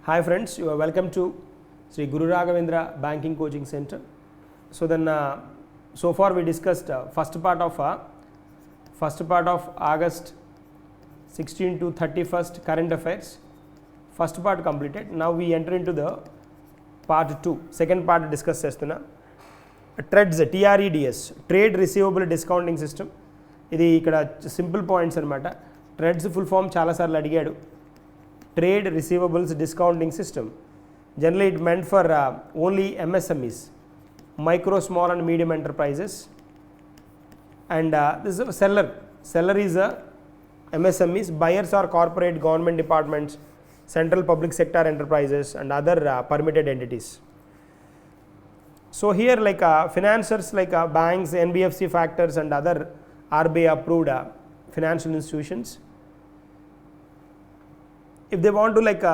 Hi friends, you are welcome to Sri Guru Raghavendra Banking Coaching Center. So then, so far we discussed first part of August 16 to 31st current affairs. First part completed. Now we enter into the part 2. Second part discuss chestuna. TREDS, TREDS, Trade Receivable Discounting System. ఇది ఇక్కడ simple points అనమాట. TReDS full form చాలాసార్లు అడిగాడు. Trade receivables discounting system. Generally it meant for only MSMEs, micro small and medium enterprises. And this seller is MSMEs, buyers are corporate, government departments, central public sector enterprises and other permitted entities. So here like financiers like banks, NBFC factors and other RBI approved financial institutions, if they want to like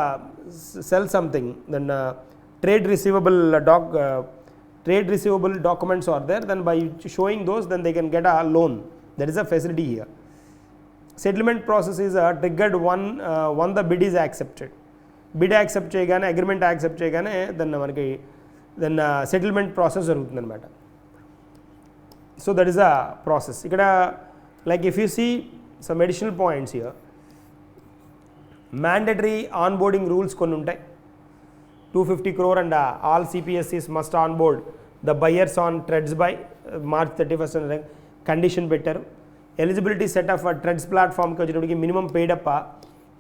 sell something, then trade receivable documents are there, then by showing those then they can get a loan. That is a facility here. Settlement process is triggered one the bid is accepted. Bid accept చేయగానే agreement accept చేయగానే then మనకి then settlement process జరుగుతుంది అనమాట. So that is a process. Ikkada like if you see some additional points here, mandatory onboarding rules కొన్ని ఉంటాయి. 250 crore and all CPSCs must onboard the buyers on TREDS by March 31st అనే condition పెట్టారు. Eligibility set of TReDS ప్లాట్ఫామ్కి వచ్చేటప్పటికి minimum paid up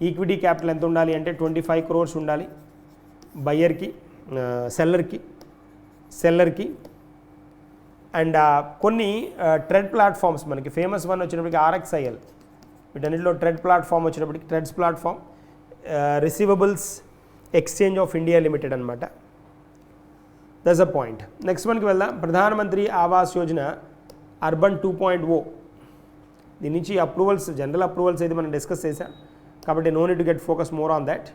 equity capital ఎంత ఉండాలి అంటే 25 crores ఉండాలి బయ్యర్కి, సెల్లర్కి. అండ్ కొన్ని ట్రెడ్ ప్లాట్ఫామ్స్ మనకి ఫేమస్ వన్ వచ్చినప్పటికి RXIL, వీటన్నిటిలో ట్రెడ్ ప్లాట్ఫామ్ వచ్చినప్పటికి TReDS platform receivables exchange of India limited అనమాట. That's a point. నెక్స్ట్ మనకి వెళ్దాం. ప్రధానమంత్రి ఆవాస్ యోజన అర్బన్ 2.0. దీని నుంచి అప్రూవల్స్, జనరల్ అప్రూవల్స్ అయితే మనం డిస్కస్ చేసాం కాబట్టి no need to get focus more on that.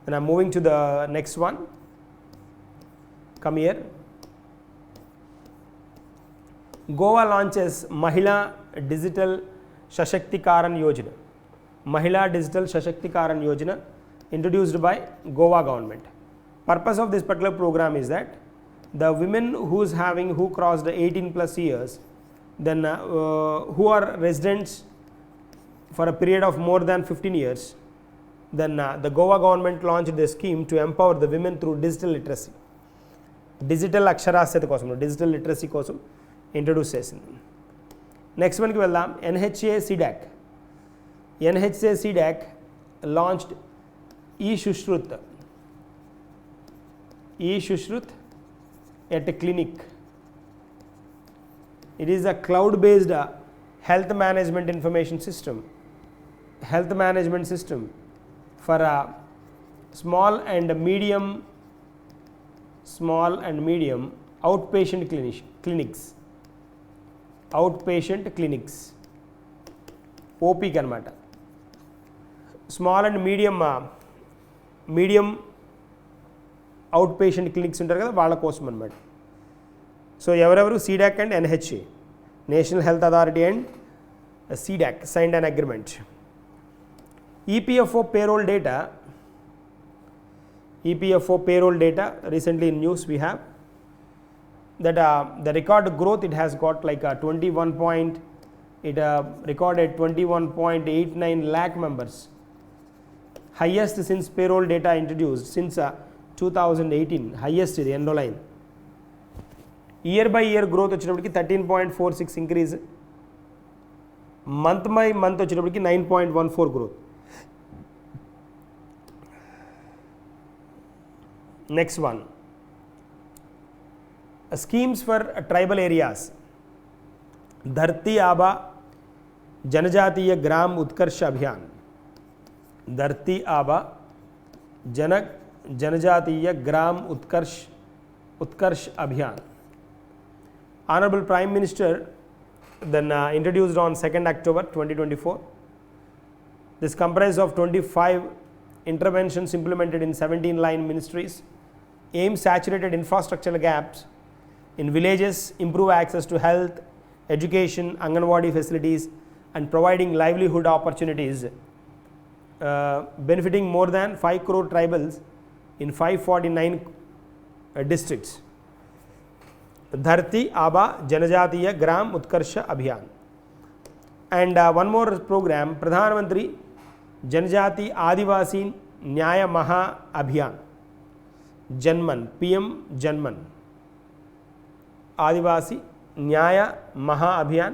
And I'm moving to the next one. Come here. Goa launches Mahila Digital Sashактikaran Yojana. Mahila Digital Sashактikaran Yojana introduced by Goa government. Purpose of this particular program is that the women who crossed 18 plus years, then who are residents for a period of more than 15 years, then the Goa government launched this scheme to empower the women through digital literacy. Digital అక్షరాస్యత కోసం, digital literacy కోసం introduce చేసింది. Next మనకి వెళ్దాం. NHA CDAC launched e-Shushruth at a clinic. It is a cloud-based health management system for small and medium outpatient clinics. ఓపీకి అనమాట. Small and medium out patient clinics ఉంటారు కదా, వాళ్ళ కోసం అనమాట. సో ఎవరెవరు? CDAC and NHA, national health authority and CDAC signed an agreement. EPFO payroll data, recently in news we have that the record growth it has got like recorded 21.89 lakh members, highest since payroll data introduced since 2018, highest ఇది end line. Year by year growth వచ్చినప్పటికి 13.46 increase, month by month వచ్చినప్పటికి 9.14 growth. Next one, schemes for tribal areas. धरती आबा जनजातीय ग्राम उत्कर्ष अभियान. धरती आबा जनजातीय ग्राम उत्कर्ष अभियान. Honorable Prime Minister then introduced on 2nd October 2024. This comprises of 25 interventions implemented in 17 line ministries, aims saturated infrastructural gaps in villages, improve access to health, education, Anganwadi facilities and providing livelihood opportunities, benefiting more than 5 crore tribals in 549 districts. Dharti Aba Janajatiya Gram Utkarsha Abhiyan. And one more program, Pradhan Mantri Janajati Adivasi Nyaya Maha Abhiyan. Janman, PM Janman. Adivasi Nyaya Maha Abhiyan,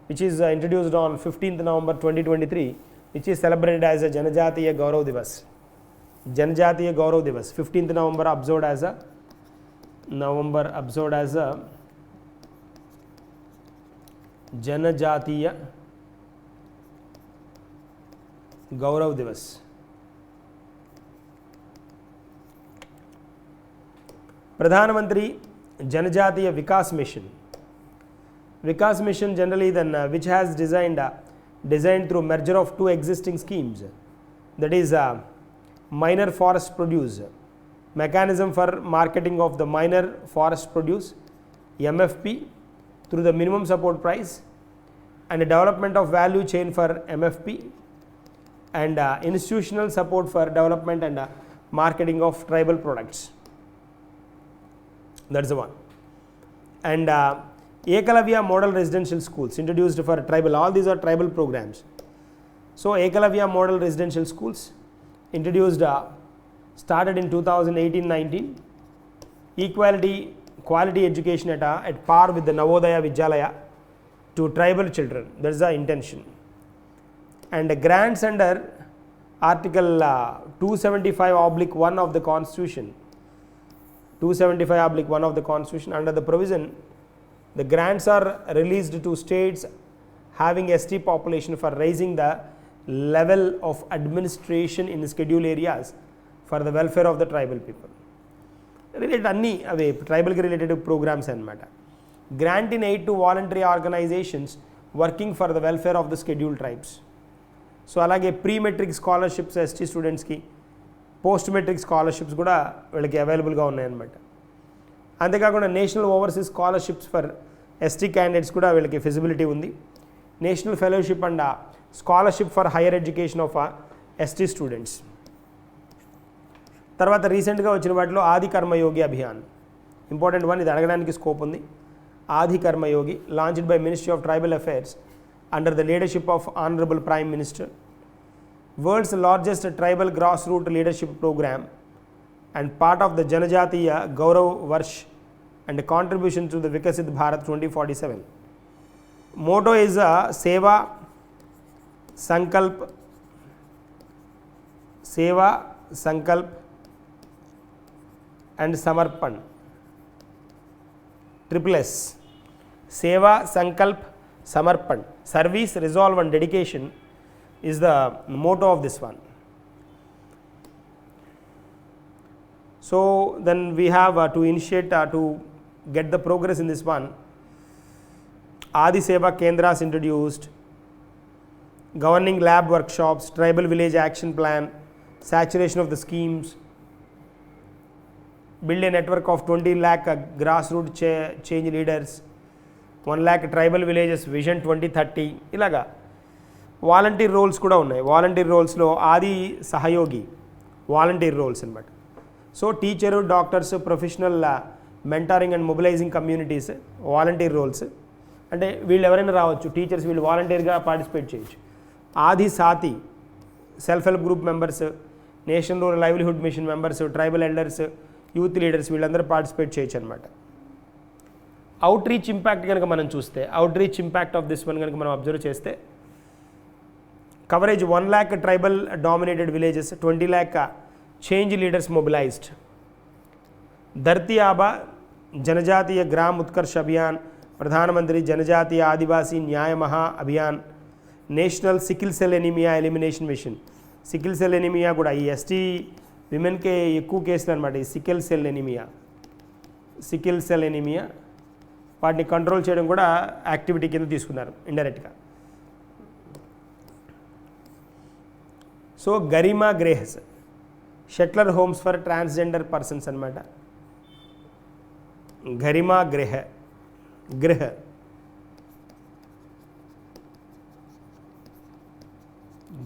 which is introduced on 15th November 2023, which is celebrated as a Janajatiya Gaurav Divas. Janajatiya Gaurav Divas, 15th November observed as a Janajatiya Gaurav Divas. Pradhan Mantri Janajatiya Vikas Mission. Vikas Mission generally then which has designed through merger of two existing schemes, that is minor forest produce, mechanism for marketing of the minor forest produce, MFP, through the minimum support price, and development of value chain for MFP, and institutional support for development and marketing of tribal products. That is the one. And Ekalavya Model Residential Schools introduced for tribal, all these are tribal programs. So Ekalavya Model Residential Schools introduced, started in 2018-19, quality education at par with the Navodaya Vidyalaya to tribal children. That is the intention. And grants under Article 275/1 of the Constitution, 275/1 of the Constitution, under the provision, the grants are released to states having ST population for raising the level of administration in scheduled areas for the welfare of the tribal people. Related anni away tribal related programs annamata. Grant in aid to voluntary organizations working for the welfare of the scheduled tribes. So alage pre-metric scholarships ST students ki, post-metric scholarships kuda veliki available ga unnai annamata. అంతేకాకుండా national overseas scholarships for ST candidates కూడా వీళ్ళకి feasibility ఉంది. National fellowship and scholarship for higher education of ST students. తర్వాత రీసెంట్గా వచ్చిన వాటిలో ఆది Karmayogi Abhiyan, important one, ఇది అడగడానికి స్కోప్ ఉంది. Adi Karmayogi launched by ministry of tribal affairs under the leadership of honourable prime minister. World's largest tribal grass root leadership programme and part of the Janajatiya Gaurav Varsh and contribution to the Vikasit Bharat 2047. Motto is Seva Sankalp and Samarpan. Triple S. Seva Sankalp Samarpan. Service, resolve and dedication is the motto of this one. So then we have to initiate to get the progress in this one. Adi Seva Kendras introduced, governing lab workshops, tribal village action plan, saturation of the schemes, build a network of 20 lakh grassroots change leaders, 1 lakh tribal villages vision 2030. ilaga volunteer roles kuda unnai. Volunteer roles lo Adi Sahayogi volunteer roles annamata. So teacher, doctors, professional mentoring and mobilising communities, volunteer roles, అంటే వీళ్ళు ఎవరైనా రావచ్చు. Teachers వీళ్ళు వాలంటీర్గా participate చేయొచ్చు. Adi Saathi self help group members, national rural livelihood mission members, tribal elders, youth leaders వీళ్ళందరూ participate చేయొచ్చు అనమాట. అవుట్ రీచ్ ఇంపాక్ట్ కనుక మనం చూస్తే, outreach impact of this one కనుక మనం అబ్జర్వ్ చేస్తే, coverage 1 lakh tribal dominated villages, 20 lakh change leaders mobilized. Dharti Aba Janajatiya Gram Utkarsh Abhiyan, Pradhan Mantri Janajatiya Adivasi Nyaya Maha Abhiyan, National Sickle Cell Anemia Elimination Mission. Sickle cell anemia kuda ee ST women ke ekku cases anamata. Sickle cell anemia వాటిని control చేయడం కూడా activity కింద తీసుకున్నారు ఇండైరెక్ట్గా. So Garima Grehas shelter homes for transgender persons అనమాట. గరిమా గృహ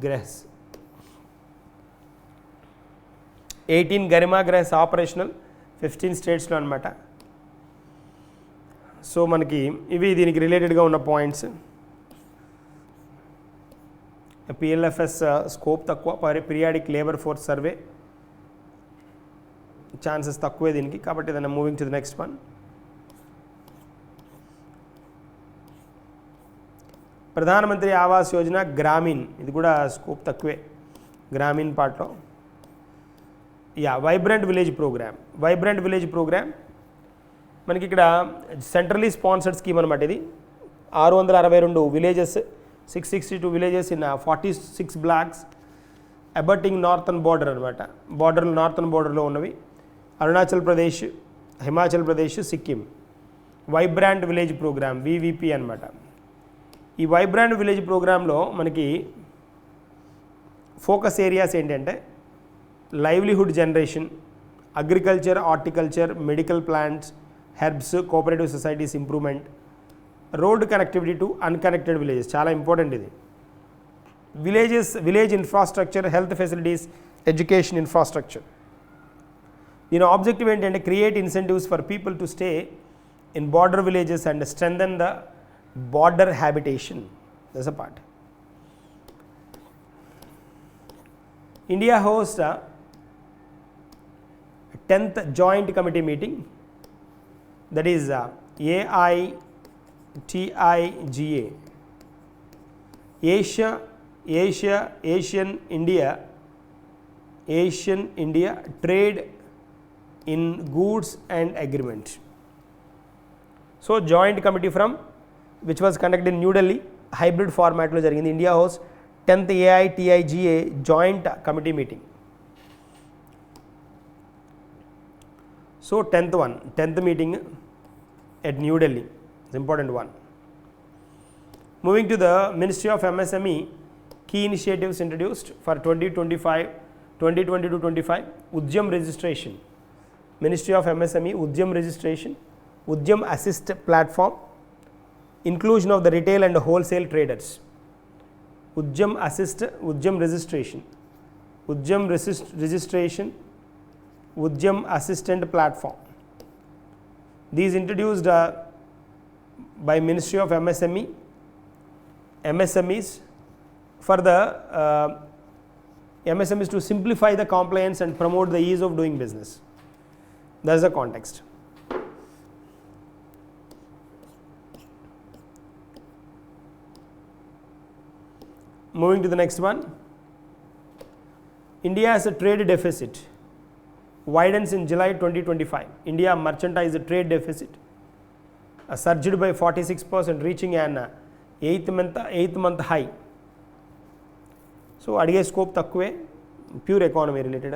గ్రహస్. 18 Garima గ్రహస్ operational 15 స్టేట్స్లో అనమాట. సో మనకి ఇవి దీనికి రిలేటెడ్గా ఉన్న పాయింట్స్. PLFS స్కోప్ తక్కువ, periodic labour force survey chances తక్కువే దీనికి, కాబట్టి దాన్ని moving to the next one. ప్రధానమంత్రి ఆవాస్ యోజన గ్రామీణ్, ఇది కూడా స్కోప్ తక్కువే గ్రామీణ్ పార్ట్లో. Vibrant village programme. Vibrant village programme మనకి ఇక్కడ సెంట్రలీ స్పాన్సర్డ్ స్కీమ్ అనమాట. ఇది 662 villages, 662 villages in 46 blocks abutting northern border అనమాట. నార్థన్ బార్డర్లో ఉన్నవి Arunachal Pradesh, Himachal Pradesh, Sikkim. Vibrant village programme VVP అనమాట. ఈ వైబ్రాంట్ విలేజ్ ప్రోగ్రాంలో మనకి ఫోకస్ ఏరియాస్ ఏంటంటే livelihood generation, agriculture, horticulture, medical plants, herbs, cooperative societies improvement, road connectivity to unconnected villages, చాలా important ఇది. Village infrastructure, health facilities, education infrastructure. దీని ఆబ్జెక్టివ్ ఏంటంటే create incentives for people to stay in border villages and strengthen the border habitation. That's a part. India hosts a 10th joint committee meeting, that is AITIGA, ASEAN-India Trade in Goods and Agreement. So joint committee from which was conducted in New Delhi, hybrid format lo jarigindi. India hosts 10th AITIGA joint committee meeting. So 10th meeting at New Delhi, it's important one. Moving to the Ministry of MSME, key initiatives introduced for 2022-25, Udyam registration. Ministry of MSME, Udyam registration, Udyam assist platform, inclusion of the retail and wholesale traders. Udyam assist, Udyam registration, Udyam assistant platform. These introduced by Ministry of MSMEs for the MSMEs to simplify the compliance and promote the ease of doing business. That is the context. Moving to the next one. India has a trade deficit, widens in July 2025. India merchandise trade deficit surged by 46%, reaching an 8th month high. So adige scope takkwe, pure economy related.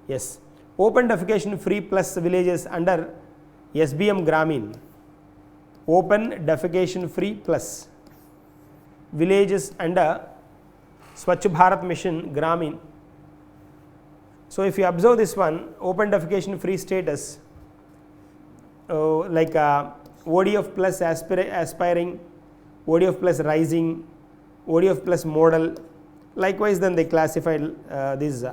Yes, open defecation free plus villages under SBM Gramin. Open defecation free plus villages under Swachh Bharat mission Gramin. So if you observe this one, open defecation free status, like ODF plus aspiring, ODF plus rising, ODF plus model. Likewise, then they classified this.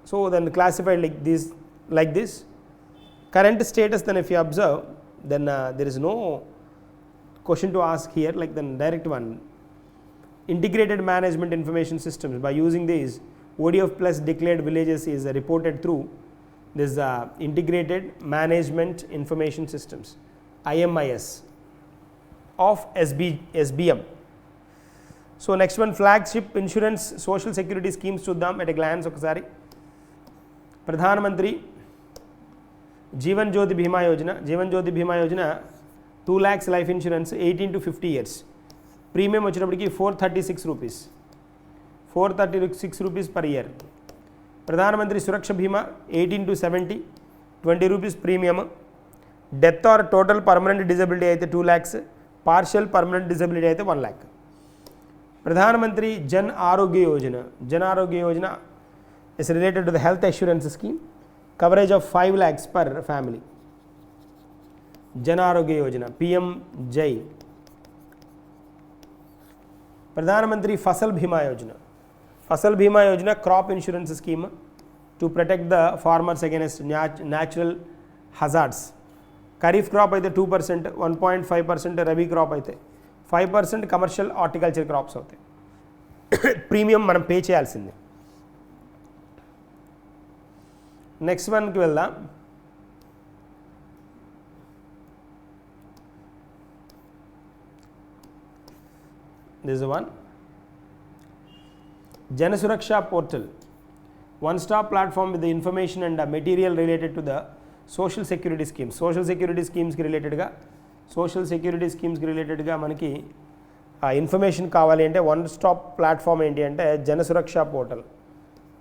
So then classified like this. Current status, then if you observe, then there is no question to ask here, like the direct one. Integrated management information systems. By using these, ODF plus declared villages is reported through this integrated management information systems, IMIS of SBM. So next one, flagship insurance social security schemes chuddam at a glance okasari. Pradhan Mantri Jeevan Jyoti Bima Yojana. 2 lakhs life insurance 18 to 50 years. Premium వచ్చేటప్పటికి 436 rupees. 436 rupees per year. Pradhan Mantri Suraksha Bima 18 to 70, 20 rupees premium. Death or total permanent disability అయితే 2 lakhs, partial permanent disability అయితే 1 lakh. Pradhan Mantri Jan Arogya Yojana is related to the health assurance scheme, coverage of 5 lakhs per family. Jan Arogya Yojana, PM Jai. Pradhan Mantri Fasal Bhima Yojana. Fasal Bima Yojana, crop insurance scheme to protect the farmers against natural hazards. Kharif crop అయితే 2%, 1.5% rabi crop అయితే 5% commercial horticulture crops అవుతాయి. Premium మనం pay చేయాల్సిందే. Next వన్కి వెళ్దాం. This is one. Jan Suraksha portal, one stop platform with the information and material related to the social security schemes. Social security schemes ki related ga manaki information kavali ante one stop platform enti ante Jan Suraksha portal.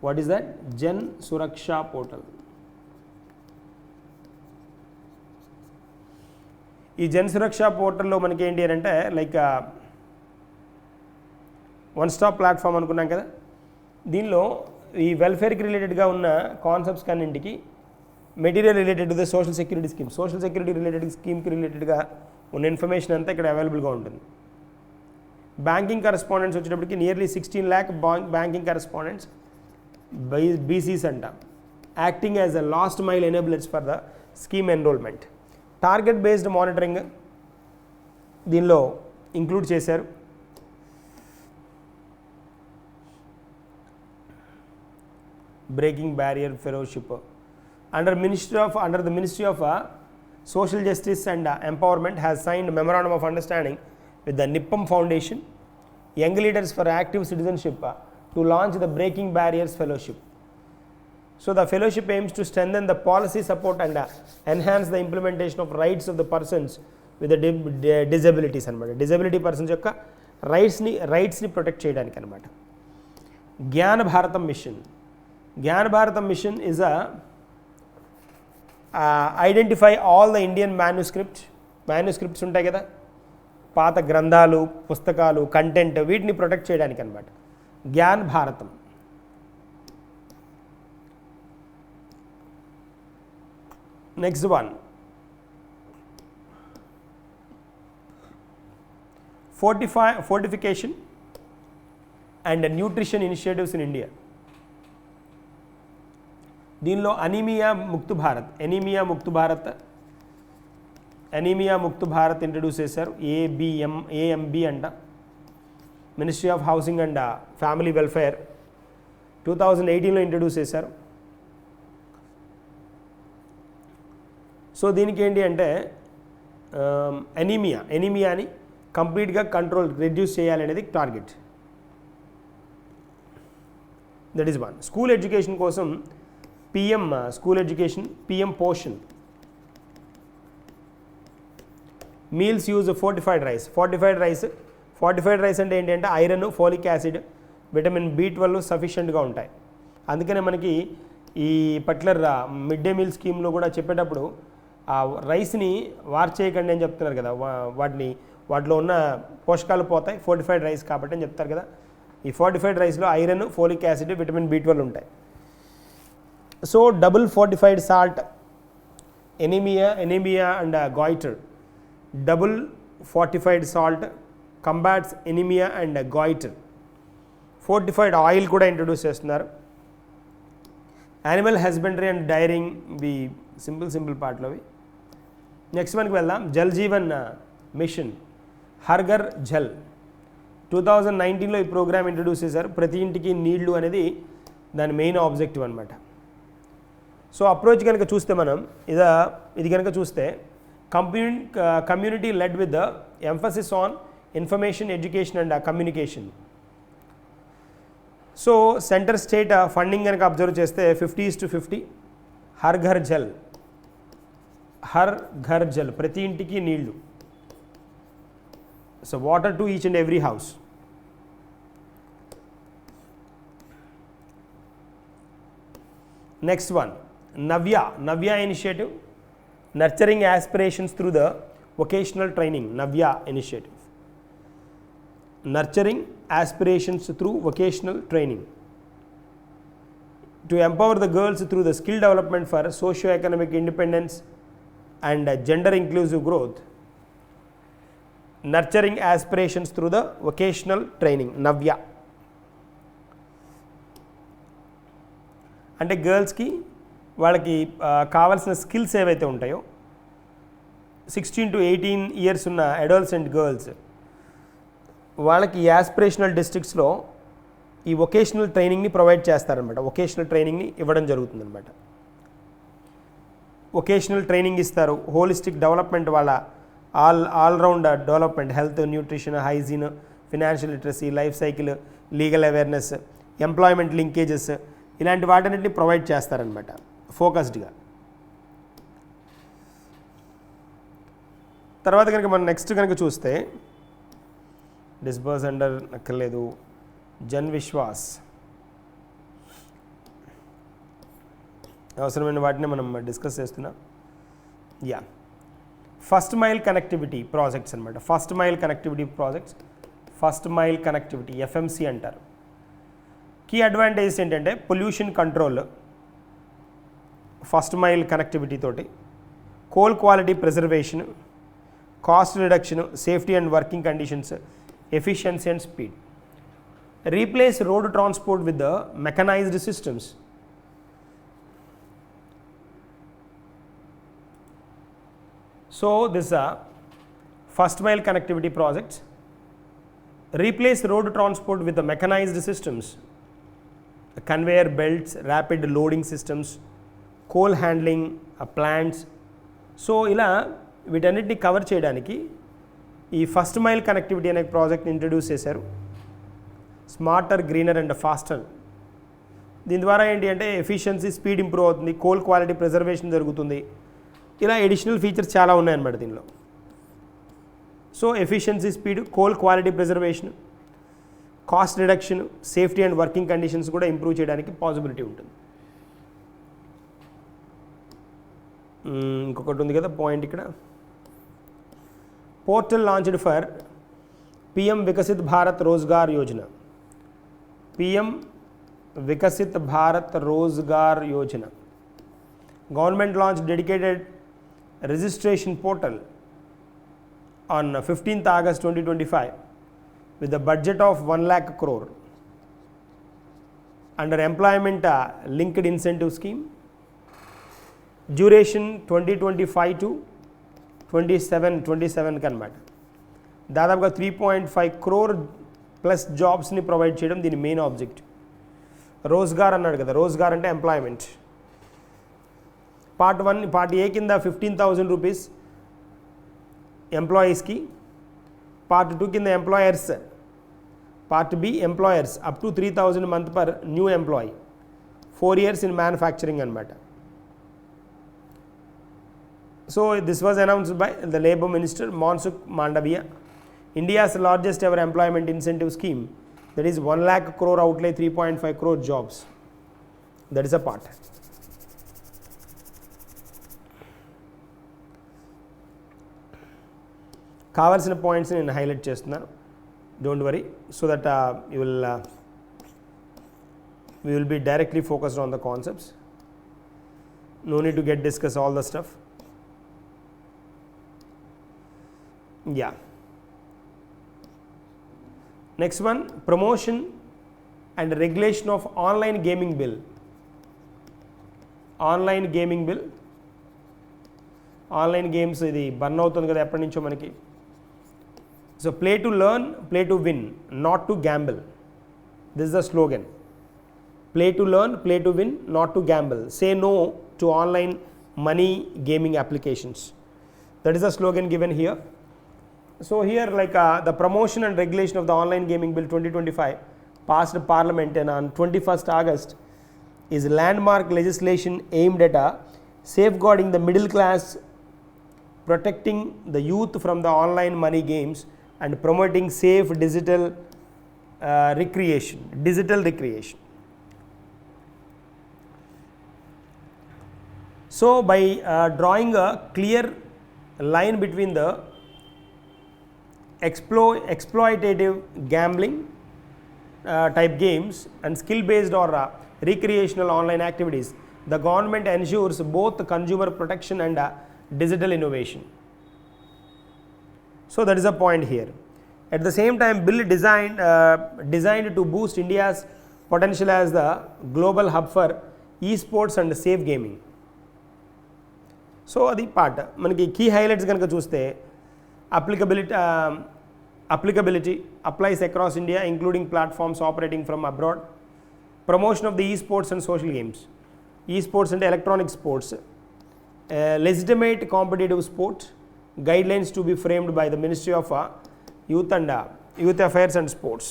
What is that? Jan Suraksha portal. ఈ జన్ సురక్ష పోర్టల్లో మనకి ఏంటి అంటే like one stop platform అనుకున్నాం కదా, దీనిలో ఈ వెల్ఫేర్కి రిలేటెడ్గా ఉన్న కాన్సెప్ట్స్ కన్నింటికి material related to the social security scheme, social security related స్కీమ్కి రిలేటెడ్గా ఉన్న ఇన్ఫర్మేషన్ అంతా ఇక్కడ అవైలబుల్గా ఉంటుంది. బ్యాంకింగ్ కరెస్పాండెంట్స్ వచ్చేటప్పటికి nearly 16 lakh banking correspondents BCs అంట, acting as a last mile enablers for the scheme enrolment. Target based monitoring దీనిలో ఇంక్లూడ్ చేశారు. Breaking barrier fellowship under the Ministry of Social Justice and Empowerment has signed memorandum of understanding with the Nippam Foundation, Young Leaders for Active Citizenship, to launch the Breaking Barriers Fellowship. So the fellowship aims to strengthen the policy support and enhance the implementation of rights of the persons with the disabilities anamata. Disability persons yokka rights ni protect cheyadaniki anamata. Jnana Bharatam mission. Jnana Bharatam mission is a identify all the Indian manuscripts ఉంటాయి కదా, పాత గ్రంథాలు, పుస్తకాలు, content, వీటిని protect చేయడానికి అనమాట Gyan Bharatam. Next one, fortification and nutrition initiatives in India. దీనిలో anaemia Mukt Bharat introduce చేశారు. ఏఎంబి అంట. Ministry of housing and family welfare 2018లో ఇంట్రడ్యూస్ చేశారు. సో దీనికి ఏంటి అంటే ఎనీమియాని కంప్లీట్గా రెడ్యూస్ చేయాలనేది target. That is one. School education కోసం PM school education, PM Poshan. Meals use fortified rice అంటే ఏంటంటే iron, folic acid, vitamin B12 సఫిషియెంట్గా ఉంటాయి. అందుకనే మనకి ఈ పర్టికులర్ మిడ్ డే మీల్ స్కీమ్లో కూడా చెప్పేటప్పుడు ఆ రైస్ని వార్ చేయకండి అని చెప్తున్నారు కదా, వాటిలో ఉన్న పోషకాలు పోతాయి ఫోర్టిఫైడ్ రైస్ కాబట్టి అని చెప్తారు కదా. ఈ ఫోర్టిఫైడ్ రైస్లో iron, folic acid, vitamin B12 ఉంటాయి. So double fortified salt, anemia and goiter. Double fortified salt combats anemia and goiter. Fortified oil kuda introduce chestunaru. Animal husbandry and dairying the simple part lo. Next one ki veldam. Jal Jeevan mission, Har Ghar Jal. 2019 లో ఈ programme introduce చేశారు. ప్రతి ఇంటికి నీళ్లు అనేది దాని main objective అనమాట. So approach కనుక చూస్తే మనం ఇది కనుక చూస్తే community led with the emphasis on information, education and communication. So centre state funding కనుక అబ్జర్వ్ చేస్తే 50:50. హర్ ఘర్ జల్ ప్రతి ఇంటికి నీళ్లు. So water to each and every house. Next one, Navya initiative, nurturing aspirations through the vocational training. Navya initiative, nurturing aspirations through vocational training to empower the girls through the skill development for socio-economic independence and gender inclusive growth. Nurturing aspirations through the vocational training, Navya. అంటే గర్ల్స్కి వాళ్ళకి కావాల్సిన skills ఏవైతే ఉంటాయో 16 to 18 years ఉన్న adolescent girls వాళ్ళకి aspirational డిస్ట్రిక్ట్స్లో ఈ vocational ట్రైనింగ్ని provide చేస్తారనమాట. వొకేషనల్ ట్రైనింగ్ని ఇవ్వడం జరుగుతుందన్నమాట. వొకేషనల్ ట్రైనింగ్ ఇస్తారు. హోలిస్టిక్ డెవలప్మెంట్ వాళ్ళ all round development, health, nutrition, hygiene, financial literacy, life cycle, legal awareness, employment linkages ఇలాంటి వాటన్నిటిని ప్రొవైడ్ చేస్తారనమాట ఫోకస్డ్గా. తర్వాత కనుక మనం నెక్స్ట్ కనుక చూస్తే డిస్బర్స్ అండర్ అక్కర్లేదు, జన్ విశ్వాస్ అవసరమైన వాటిని మనం డిస్కస్ చేస్తున్నాం. ఫస్ట్ మైల్ కనెక్టివిటీ ప్రాజెక్ట్స్ అనమాట. First mile connectivity projects, first mile connectivity FMC అంటారు. కీ అడ్వాంటేజెస్ ఏంటంటే pollution control first mile connectivity తోటి, coal quality preservation, cost reduction, safety and working conditions, efficiency and speed. Replace road transport with the mechanised systems. So this is a first mile connectivity projects. Replace road transport with the mechanized systems, conveyor belts, rapid loading systems, coal handling, plants. So ఇలా వీటన్నిటిని cover చేయడానికి ఈ first mile connectivity అనే ప్రాజెక్ట్ని introduce చేశారు. Smarter, greener and faster. దీని ద్వారా ఏంటి అంటే ఎఫిషియన్సీ, స్పీడ్ ఇంప్రూవ్ అవుతుంది, కోల్ క్వాలిటీ ప్రిజర్వేషన్ జరుగుతుంది. ఇలా ఎడిషనల్ ఫీచర్స్ చాలా ఉన్నాయన్నమాట దీనిలో. So efficiency, speed, coal quality preservation, cost reduction, safety and working conditions కూడా ఇంప్రూవ్ చేయడానికి పాసిబిలిటీ ఉంటుంది. ఇంకొకటి ఉంది కదా పాయింట్ ఇక్కడ, portal launched for PM Viksit Bharat Rozgar Yojana. PM Viksit Bharat Rozgar Yojana. Government launched dedicated registration portal on 15th August 2025 with a budget of 1 lakh crore under employment linked incentive scheme. Duration 2025 to 27 కన్నమాట. దాదాపుగా 3.5 crore plus జాబ్స్ని provide చేయడం దీని main objective. Rozgar అన్నాడు కదా, రోజ్గార్ అంటే employment. Part 1 part A కింద 15,000 rupees ఎంప్లాయీస్కి, part 2 కింద employers, part B employers up to 3,000 month per new employee, 4 years in manufacturing అనమాట. So this was announced by the labour minister Mansukh Mandaviya. India's largest ever employment incentive scheme, that is 1 lakh crore outlay, 3.5 crore jobs. That is a part. కావాల్సిన points నేను highlight చేస్తున్నాను, don't worry, so that we will be directly focused on the concepts. No need to discuss all the stuff. Yeah. Next one, promotion and regulation of online gaming bill. Online gaming bill. Online games ఇది burn అవుతుంది కదా ఎప్పటి నుంచో మనకి. So play to learn, play to win, not to gamble. This is the slogan. Play to learn, play to win, not to gamble. Say no to online money gaming applications. That is the slogan given here. So here like the promotion and regulation of the online gaming bill 2025 passed Parliament and on 21st August is landmark legislation aimed at safeguarding the middle class, protecting the youth from the online money games and promoting safe digital recreation. So by drawing a clear line between the exploitative gambling type games and skill based or recreational online activities, the government ensures both consumer protection and digital innovation. So that is a point here. At the same time, bill designed to boost India's potential as the global hub for ఈ sports and safe gaming. So అది part. మనకి key highlights కనుక చూస్తే applicability applies across India including platforms operating from abroad. Promotion of the e-sports and social games. E-sports and electronic sports, legitimate competitive sport, guidelines to be framed by the Ministry of Youth Affairs and Sports.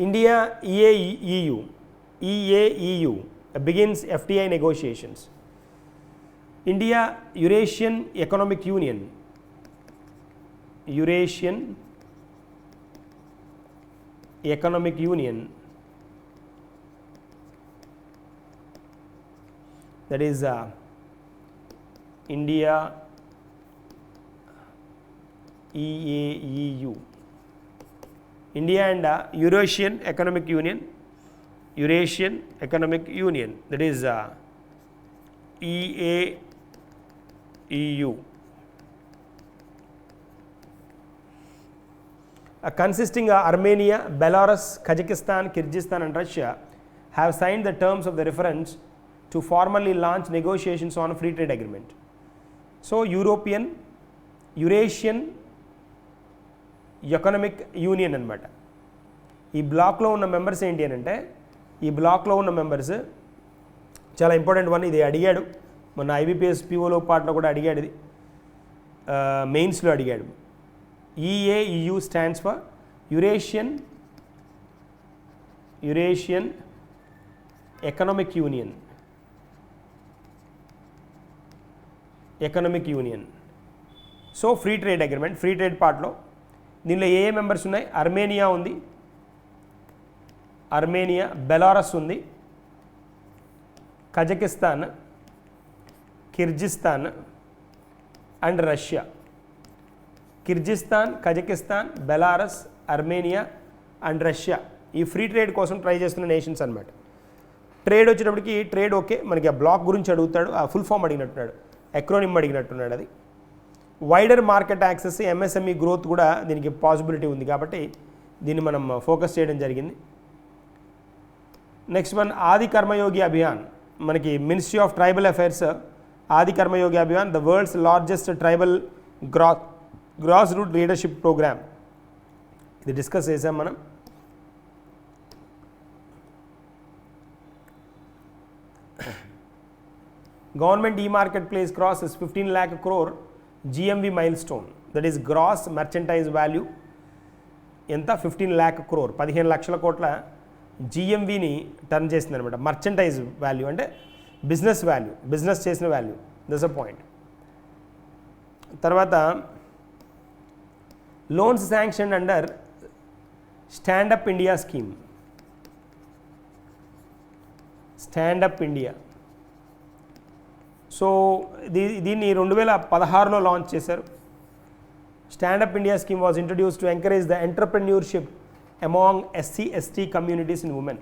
India EAEU begins FTI negotiations. India Eurasian Economic Union, that is India EAEU, India and Eurasian Economic Union, that is EAEU, consisting of Armenia, Belarus, Kazakhstan, Kyrgyzstan and Russia have signed the terms of the reference to formally launch negotiations on a free trade agreement. So Eurasian Economic Union అనమాట. ఈ బ్లాక్లో ఉన్న members ఏంటి అని అంటే, ఈ బ్లాక్లో ఉన్న మెంబర్స్ చాలా ఇంపార్టెంట్ వన్. ఇది అడిగాడు మొన్న IBPS POలో పార్ట్లో కూడా అడిగాడు, ఇది మెయిన్స్లో అడిగాడు. EAEU stands for Eurasian Economic Union. So free trade agreement, free trade పార్ట్లో దీనిలో ఏ మెంబర్స్ ఉన్నాయి? అర్మేనియా ఉంది, బెలారస్ ఉంది, Kazakhstan, Kyrgyzstan and Russia. Kyrgyzstan, Kazakhstan, Belarus, Armenia and Russia ఈ ఫ్రీ ట్రేడ్ కోసం ట్రై చేస్తున్న నేషన్స్ అనమాట. ట్రేడ్ వచ్చేటప్పటికి ట్రేడ్ ఓకే, మనకి ఆ బ్లాక్ గురించి అడుగుతాడు, ఆ ఫుల్ ఫామ్ అడిగినట్టున్నాడు, ఎక్రోనిమ్ అడిగినట్టున్నాడు. అది wider market access, MSME growth కూడా దీనికి పాసిబిలిటీ ఉంది కాబట్టి దీన్ని మనం ఫోకస్ చేయడం జరిగింది. నెక్స్ట్ వన్ ఆది కర్మయోగి అభియాన్. మనకి ministry of tribal affairs Adi Karmayogi Abhiyan, the world's largest tribal grass root leadership programme. ఇది డిస్కస్ చేసాం మనం. Government market place crosses 15 lakh crore GMV milestone, that is gross merchandise value ఎంత 15 lakh crore 15 లక్షల కోట్ల GMVని టర్న్ చేసింది అనమాట. మర్చెంటైజ్ వాల్యూ అంటే business value, business చేసిన వాల్యూ. That's a point. తర్వాత loans sanction under stand up India scheme. Stand up India, so దీన్ని 2016లో లాంచ్ చేశారు. Stand up India scheme was introduced to encourage the entrepreneurship among SC/ST communities in women.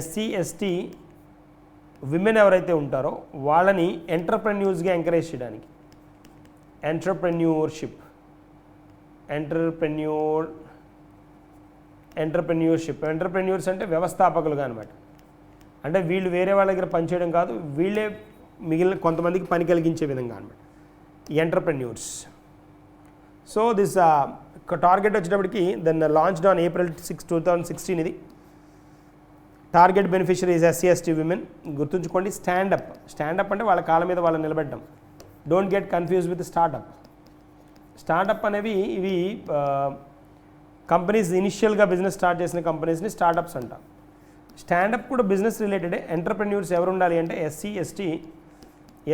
SC/ST women ఎవరైతే ఉంటారో వాళ్ళని ఎంటర్ప్రెన్యూర్స్గా encourage చేయడానికి. Entrepreneurs అంటే వ్యవస్థాపకులుగా అనమాట. అంటే వీళ్ళు వేరే వాళ్ళ దగ్గర పనిచేయడం కాదు, వీళ్ళే మిగిలిన కొంతమందికి పని కలిగించే విధంగా అనమాట ఎంటర్ప్రెన్యూర్స్. సో దిస్ టార్గెట్ వచ్చేటప్పటికి దెన్ లాంచ్డ్ ఆన్ April 6, 2016. ఇది టార్గెట్ బెనిఫిషరీస్ SC/ST విమెన్. గుర్తుంచుకోండి, స్టాండప్ అంటే వాళ్ళ కాళ్ళ మీద వాళ్ళని నిలబెట్టడం. Don't get confuse with startup అనేవి ఇవి కంపెనీస్ ఇనిషియల్గా బిజినెస్ స్టార్ట్ చేసిన కంపెనీస్ని స్టార్టప్స్ అంటాం. స్టాండప్ కూడా బిజినెస్ రిలేటెడే. ఎంటర్ప్రెన్యూర్స్ ఎవరు ఉండాలి అంటే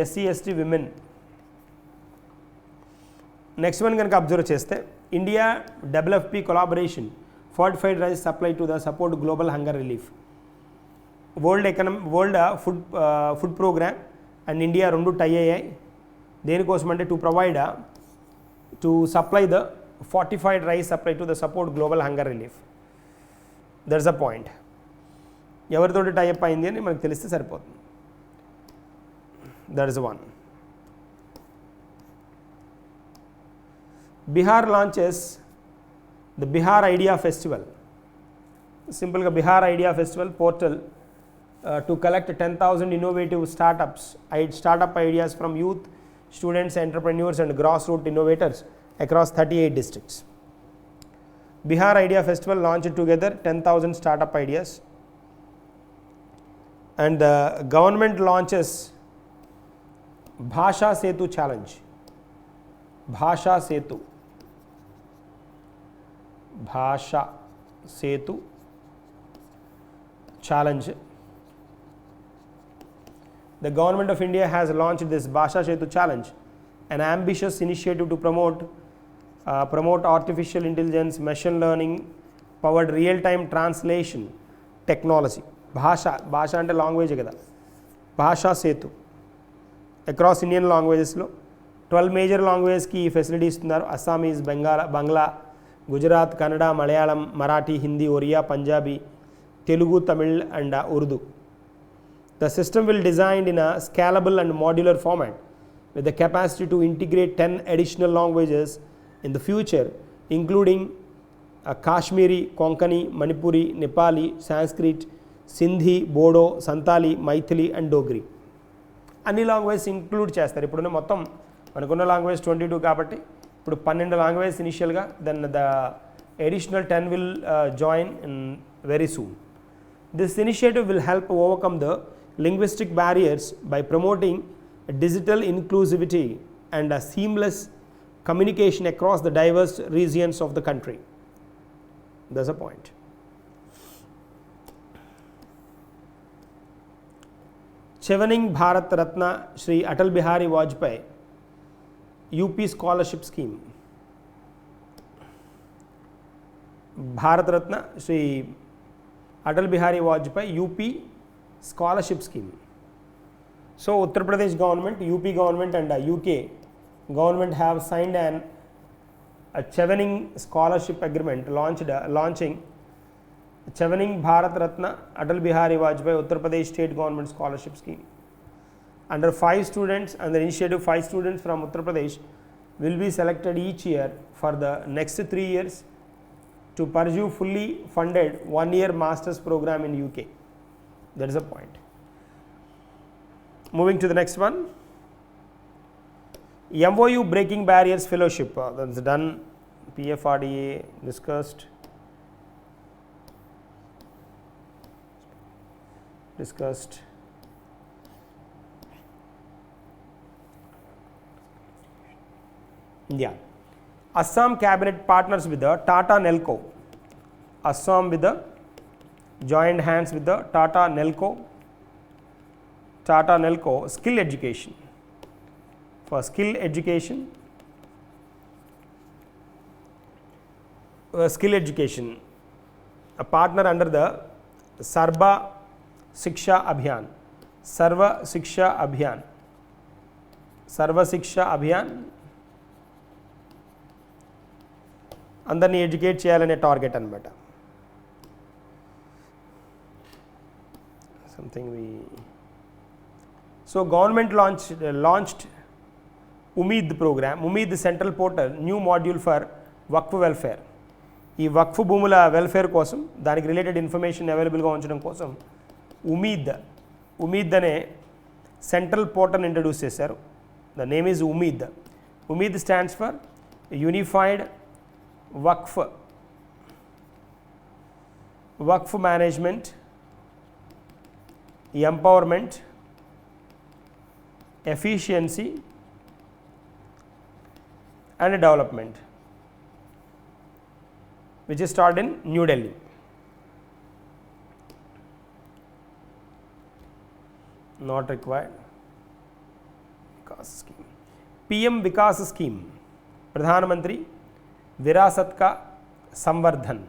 SC/ST విమెన్. నెక్స్ట్ వన్ కనుక అబ్జర్వ్ చేస్తే India WFP collaboration fortified rice supply to the support global hunger relief. World food programme and India రెండు టై అయ్యాయి. దేనికోసం అంటే to supply the fortified rice supply to the support global hunger relief. That's a point. ఎవరితోటి tie up అయింది అని మనకు తెలిస్తే సరిపోతుంది. That is one. Bihar launches the Bihar Idea Festival. Simple Bihar Idea Festival portal to collect 10,000 innovative startup ideas from youth, students, entrepreneurs and grassroots innovators across 38 districts. Bihar Idea Festival launched together 10,000 startup ideas, and the government launches Bhasha Setu Challenge. Bhasha Setu Challenge. The government of India has launched this Bhasha Setu Challenge, an ambitious initiative to promote artificial intelligence, machine learning powered real-time translation technology. Bhasha ante language kada. Bhasha Setu across Indian languages lo 12 major languages ki facilities tunnaru. Assamese, Bangla, Gujarat, Kannada, Malayalam, Marathi, Hindi, Oriya, Punjabi, Telugu, Tamil and Urdu. The system will be designed in a scalable and modular format with the capacity to integrate 10 additional languages in the future, including Kashmiri, Konkani, Manipuri, Nepali, Sanskrit, Sindhi, Bodo, Santali, Maithili and Dogri. Any languages include చేస్తారు. ఇప్పుడు మొత్తం మనకున్న language 22 కాబట్టి ఇప్పుడు 12 languages initial గా, then the additional 10 will join in very soon. This initiative will help overcome the linguistic barriers by promoting digital inclusivity and a seamless communication across the diverse regions of the country. That's a point. Chevening Bharat Ratna Shri Atal Bihari Vajpayee UP Scholarship Scheme. Bharat Ratna Shri Atal Bihari Vajpayee UP Scholarship Scheme. So Uttar Pradesh government, UP government and UK government have signed a Chevening scholarship agreement launching Chevening Bharat Ratna Atal Bihari Vajpayee Uttar Pradesh State Government Scholarship Scheme. Under 5 students, under initiative 5 students from Uttar Pradesh will be selected each year for the next 3 years to pursue fully funded 1-year master's program in UK. That is a point. Moving to the next one. MOU Breaking Barriers Fellowship. That's done. PFRDA discussed. Yeah. Assam cabinet partners with the Tata Nelco. Assam with the joined hands with the Tata Nelco skill education. For skill education, a partner under the Sarva Shiksha Abhiyan అందరినీ educate చేయాలనే target అన్నమాట. So government launched Umeed program, Umeed central portal, new module for Waqf welfare. ఈ వక్ఫ్ భూముల welfare కోసం దానికి related information అవైలబుల్గా ఉంచడం కోసం ఉమీద్ అనే సెంట్రల్ పోర్టల్ ఇంట్రడ్యూస్ చేశారు. The name is ఉమీద్. ఉమీద్ stands for unified Waqf management, empowerment, efficiency and development, which is started in New Delhi. Not required. Vikas scheme. PM Vikas scheme. Pradhan Mantri Virasat ka Samvardhan.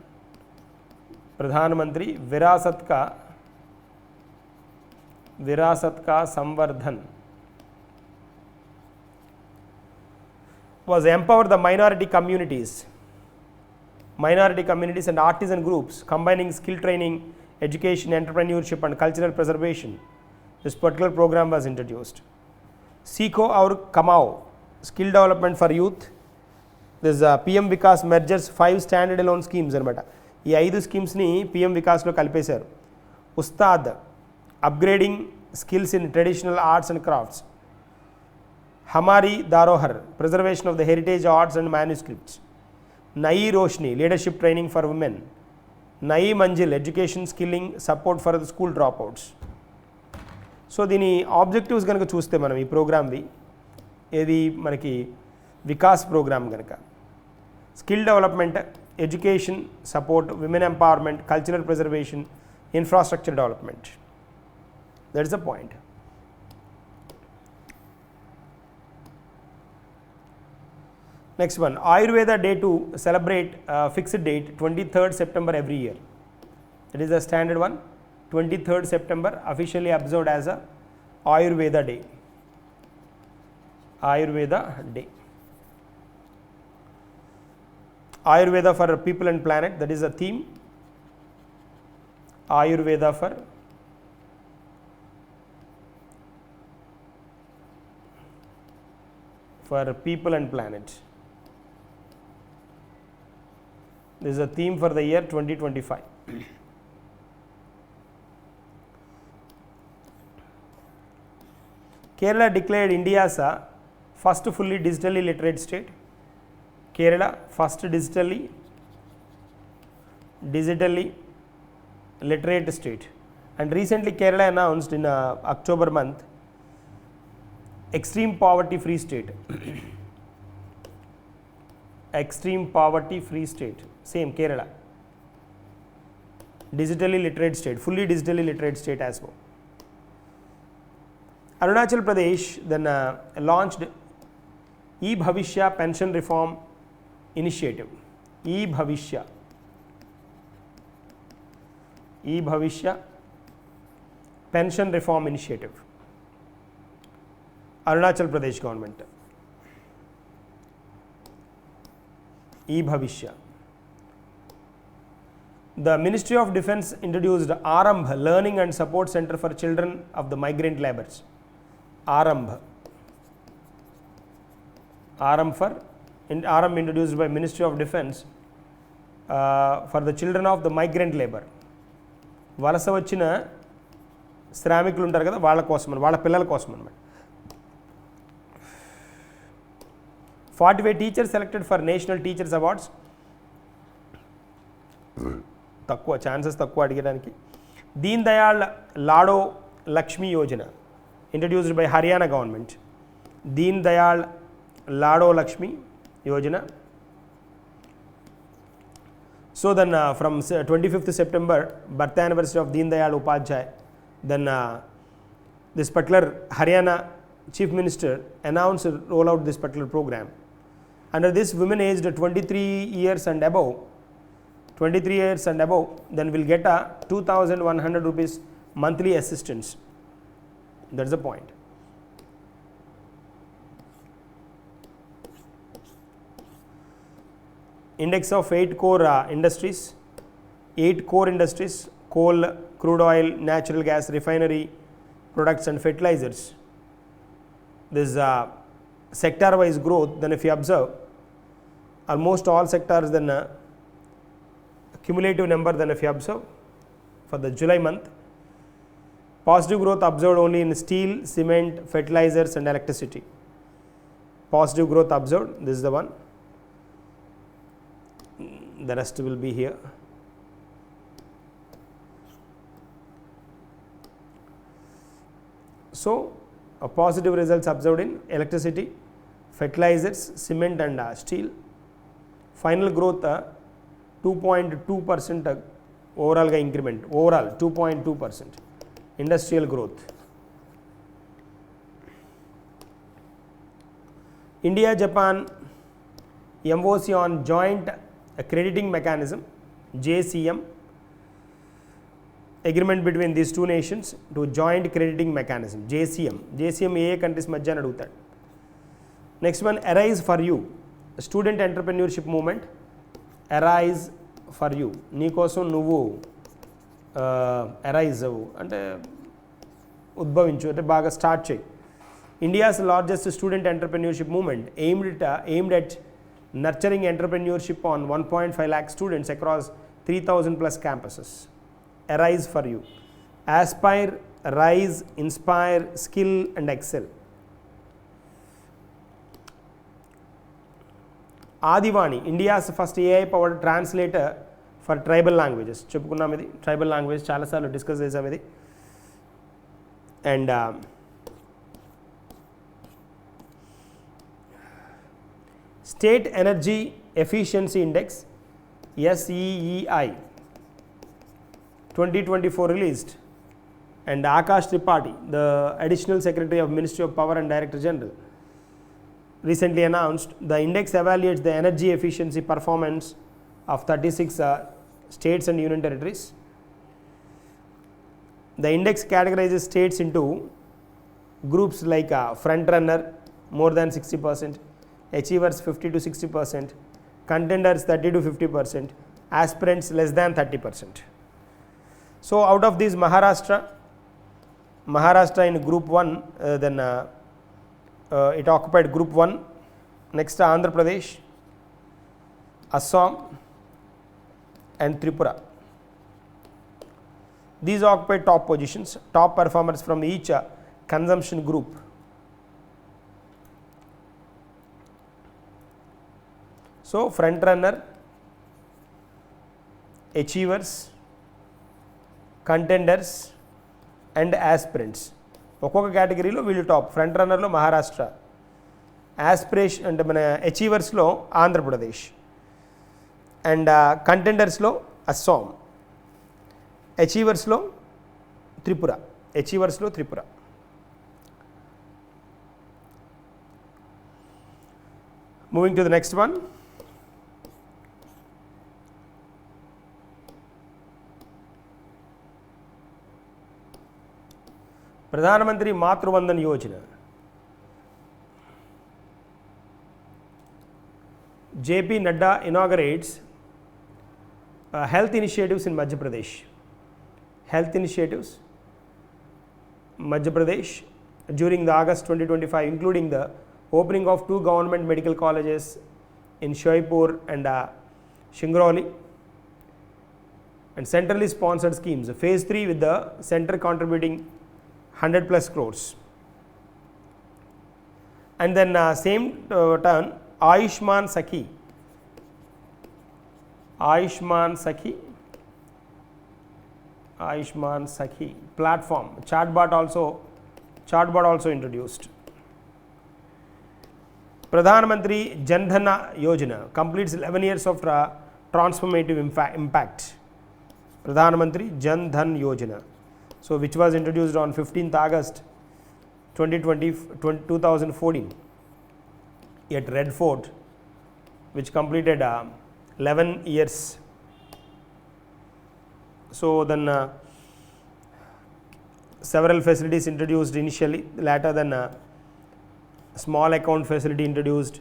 Pradhan Mantri Virasat ka Samvardhan was empower the minority communities and artisan groups, combining skill training, education, entrepreneurship and cultural preservation. This particular program was introduced. Seeko aur Kamao, skill development for youth, this PM Vikas mergers 5 standard loan schemes అనమాట. ఈ 5 స్కీమ్స్ని PM వికాస్లో కలిపేశారు. Ustad upgrading skills in traditional arts and crafts, Hamari Dharohar preservation of the heritage arts and manuscripts, Nayi Roshni leadership training for women, Nayi Manzil education skilling support for the school dropouts. So దీని objectives కనుక చూస్తే మనం ఈ ప్రోగ్రామ్వి ఏది మనకి వికాస్ ప్రోగ్రామ్ కనుక skill development, education support, women empowerment, cultural preservation, infrastructure development. That is the point. Next one, Ayurveda Day to celebrate fixed date 23rd September every year. It is a standard one. 23rd September officially observed as a Ayurveda Day. Ayurveda Day. Ayurveda for people and planet, that is a theme. Ayurveda for people and planet. This is a theme for the year 2025. Kerala declared India as a first fully digitally literate state. Kerala first digitally literate state, and recently Kerala announced in October month extreme poverty free state. Extreme poverty free state, same Kerala, digitally literate state, fully digitally literate state as well. Arunachal Pradesh then launched E-Bhavishya pension reform initiative. E-Bhavishya pension reform initiative, Arunachal Pradesh government. E-Bhavishya. The Ministry of Defence introduced Arambh Learning and Support Center for Children of the Migrant Labourers. Arambh introduced by Ministry of Defence for the children of the migrant labor. వలస వచ్చిన శ్రామికులు ఉంటారు కదా, వాళ్ళ కోసం, వాళ్ళ పిల్లల కోసం అన్నమాట. 45 teachers selected for National Teachers Awards. తక్కువ ఛాన్సెస్ తక్కువ అడిగడానికి. Deen Dayal Lado Lakshmi Yojana introduced by Haryana government. Deen Dayal Lado Lakshmi Yojana. So then from 25th September, birth anniversary of Deen Dayal Upadhyay, then this particular Haryana Chief Minister announced to roll out this particular program. Under this, women aged 23 years and above, then will get a 2,100 rupees monthly assistance. That's the point. Index of 8 core industries, coal, crude oil, natural gas, refinery products and fertilizers. This sector wise growth, then if you observe almost all sectors, then cumulative number, then if you observe for the July month, positive growth observed only in steel, cement, fertilizers and electricity. Positive growth observed, this is the one. The rest will be here. So, positive results observed in electricity, fertilizers, cement and steel. Final growth 2.2% overall increment, overall 2.2%. Industrial growth. India Japan MOC on joint crediting mechanism, JCM, agreement between these two nations to joint crediting mechanism, JCM ఏ countries మధ్య అని అడుగుతాడు. Next one, arise for you, student entrepreneurship movement. Arise for you, నీకోసం నువ్వు arise అవ్వు అంటే ఉద్భవించు, అంటే బాగా స్టార్ట్ చేయి. India's largest student entrepreneurship movement aimed at nurturing entrepreneurship on 1.5 lakh students across 3,000 plus campuses. Arise for you. Aspire, rise, inspire, skill and excel. Adivani, India's first AI powered translator for tribal languages. చెప్పుకున్నాం ఇది tribal language చాలాసార్లు discuss చేసాం ఇది. And state energy efficiency index SEEI 2024 released, and Akash Tripathi, the Additional Secretary of Ministry of Power and Director General, recently announced the index evaluates the energy efficiency performance of 36 states and union territories. The index categorizes states into groups like front runner more than 60%, achievers 50 to 60%, contenders 30 to 50%, aspirants less than 30%. So out of these, Maharashtra in group 1, then it occupied group 1. Next Andhra Pradesh, Assam and Tripura. These occupied top positions, top performers from each consumption group. So front runner, achievers, contenders and aspirants. ఒక్కొక్క కేటగిరీలో వీళ్ళు top. Front రన్నర్లో Maharashtra, aspiration అంటే మన అచీవర్స్లో Andhra Pradesh, and కంటెండర్స్లో అస్సాం, అచీవర్స్లో Tripura. Moving to the next one. Pradhan Mantri Matru Vandan Yojana. JP Nadda inaugurates health initiatives in Madhya Pradesh. During the August 2025, including the opening of 2 government medical colleges in Shoipur and Shingrauli, and centrally sponsored schemes. Phase 3 with the center contributing 100 plus crores. And then same turn, Ayushman Sakhi platform, chatbot also introduced. Pradhan Mantri Jan Dhan Yojana completes 11 years of transformative impact. Pradhan Mantri Jan Dhan Yojana, so which was introduced on 15th August 2014 at Red Fort, which completed 11 years. So then several facilities introduced initially, later than small account facility introduced,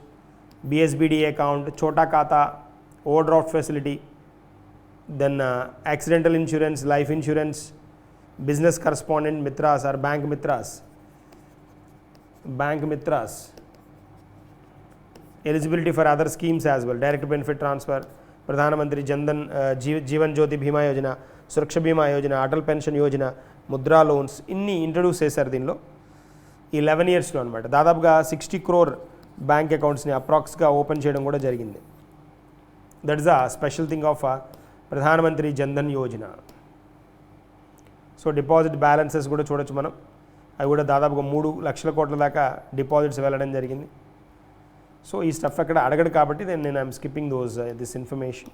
BSBD account, Chota Khata, overdraft facility, then accidental insurance, life insurance, business correspondent mitras or bank mitras, eligibility for other schemes as well, direct benefit transfer, Pradhan Mantri Jan Dhan Jeevan Jyoti Bhima Yojana, Suraksha Bhima Yojana, Atal Pension Yojana, Mudra loans, inni introduce చేశారు దీనిలో 11 yearsలో అనమాట. దాదాపుగా 60 crore bank అకౌంట్స్ని అప్రాక్స్గా open చేయడం కూడా జరిగింది. That is a special thing of Pradhan Mantri Jan Dhan Yojana. So deposit balances కూడా చూడొచ్చు మనం, అవి కూడా దాదాపుగా 3 లక్షల కోట్ల దాకా డిపాజిట్స్ వెళ్ళడం జరిగింది. సో ఈ స్టఫ్ అక్కడ అడగడు కాబట్టి నేను I'm skipping this information.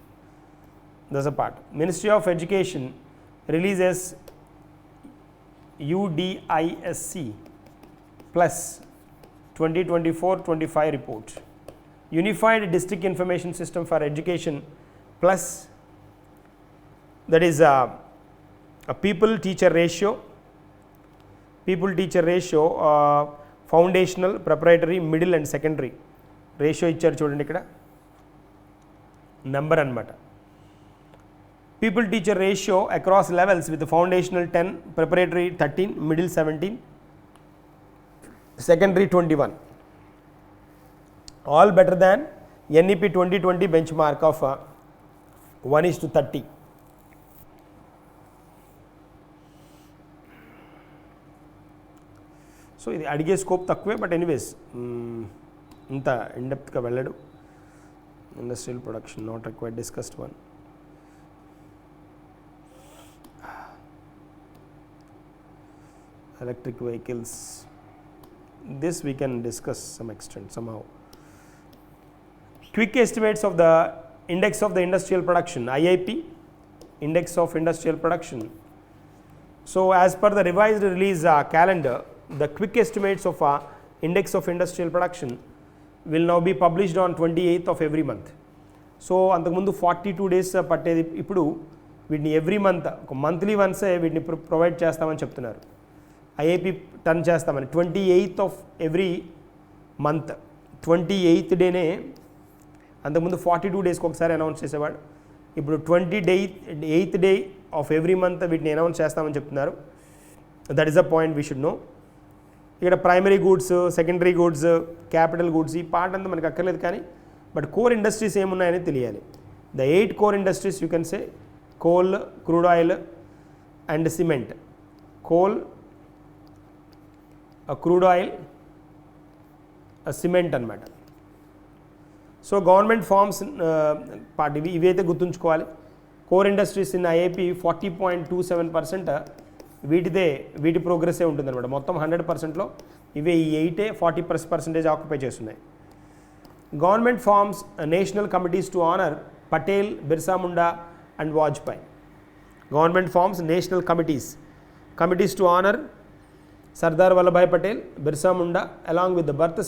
That's a part. Ministry of education releases UDISC plus 2024-25 report, Unified District Information System for Education plus, that is a people teacher ratio, foundational, proprietary, middle and secondary ratio ఇచ్చారు చూడండి ఇక్కడ number అన్నమాట. People teacher ratio across levels with foundational 10, preparatory 13, middle 17, secondary 21, all better than NEP 2020 benchmark of 1:30. So ఇది అడిగే scope తక్కువే, but anyways ఇంత ఇన్డెప్త్గా వెళ్ళడు. Industrial production not required, discussed one. Electric vehicles, this we can discuss some extent somehow. Quick estimates of the index of the industrial production, IIP, index of industrial production. So as per the revised release calendar, the quick estimates of index of industrial production will now be published on 28th of every month. So అంతకుముందు 42 days పట్టేది, ఇప్పుడు వీటిని every month ఒక monthly వన్సే వీటిని provide చేస్తామని చెప్తున్నారు. IIP turn చేస్తామని 28th of every month, 28th డేనే. అంతకుముందు 42 డేస్కి ఒకసారి అనౌన్స్ చేసేవాడు, ఇప్పుడు 28th day of every month వీటిని అనౌన్స్ చేస్తామని చెప్తున్నారు. That is the point we should know. ఇక్కడ primary goods, secondary goods, capital goods, ఈ పార్ట్ అంతా మనకు అక్కర్లేదు, కానీ బట్ కోర్ ఇండస్ట్రీస్ ఏమున్నాయని తెలియాలి. The 8 core industries you can say coal, crude oil and cement. Coal, crude oil, cement అనమాట. So government forms part ఇవైతే గుర్తుంచుకోవాలి. కోర్ ఇండస్ట్రీస్ ఇన్ ఐఐపి 40.27% వీటి ప్రోగ్రెస్సే ఉంటుంది అనమాట. మొత్తం 100%లో ఇవే ఈ 8 40% ఆక్యుపై చేస్తున్నాయి. Government forms national committees to honour Patel, Birsa Munda and Vajpayee. Government forms national committees to honour Sardar Vallabhbhai Patel, Birsa Munda, along with the birth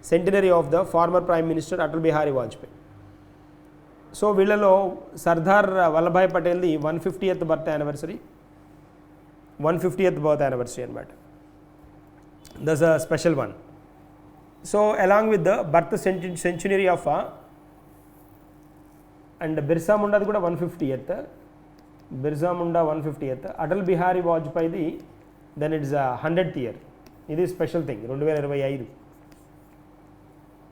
centenary of the former Prime Minister Atal Bihari Vajpayee. So వీళ్ళలో సర్దార్ వల్లభాయ్ పటేల్ది 150th birth anniversary, 150th birth anniversary అనమాట. That's a special one. So along with the birth centenary of and Birsa ముండాది కూడా 150th, Birsa Munda 150th, Atal Bihari వాజ్పేయిది then it's 100th year. ఇది special thing. 2025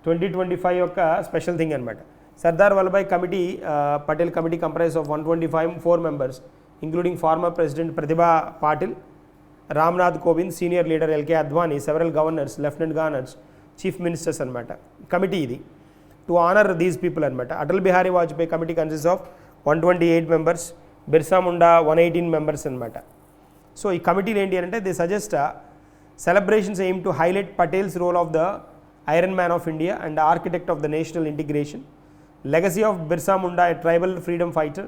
2025 యొక్క special thing అనమాట. Sardar Vallabhbhai Patel committee comprise of 125 members, including former president Pratibha Patil, Ramnath Kovind, senior leader L K Advani, several governors, lieutenant governors, chief ministers అనమాట. Committee ఇది to honour these people అనమాట. Atal Bihari Vajpayee committee consist of 128 members, Birsa Munda 118 members అనమాట. So ఈ కమిటీలు ఏంటి అంటే they suggest celebrations aim to highlight Patel's role of the iron man of India and architect of the national integration, legacy of Birsa Munda, a tribal freedom fighter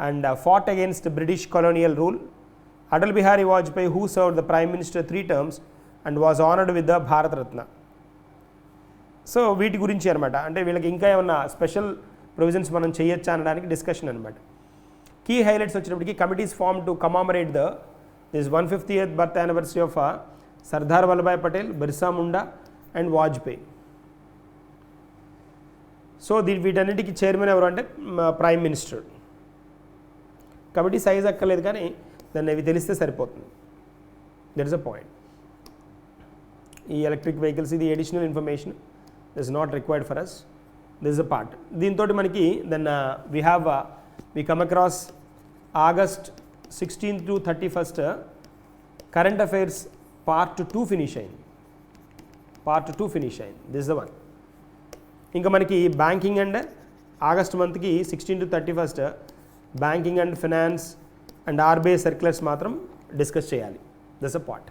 and fought against British colonial rule, Atal Bihari Vajpayee who served the prime minister 3 terms and was honoured with the Bharat Ratna. So వీటి గురించి అనమాట. అంటే వీళ్ళకి ఇంకా ఏమన్నా special provisions మనం చేయొచ్చా అనడానికి డిస్కషన్ అనమాట. కీ హైలైట్స్ వచ్చినప్పటికీ committees form to commemorate this 150th birth anniversary of Sardar Vallabhbhai Patel, Birsa Munda and Vajpayee. So వీటన్నిటికీ చైర్మన్ ఎవరు అంటే ప్రైమ్ మినిస్టర్. కమిటీ సైజ్ అక్కర్లేదు, కానీ దాన్ని అవి తెలిస్తే సరిపోతుంది. That is a point. ఈ ఎలక్ట్రిక్ వెహికల్స్ ఇది additional information, this not required for us. This is a part. దీంతో మనకి then we come across August 16th to 31st current affairs part 2 finish అయింది. This is the one. ఇంకా మనకి banking and August మంత్కి 16 to 31st banking and finance and RBI circulars మాత్రం discuss చేయాలి. This a part.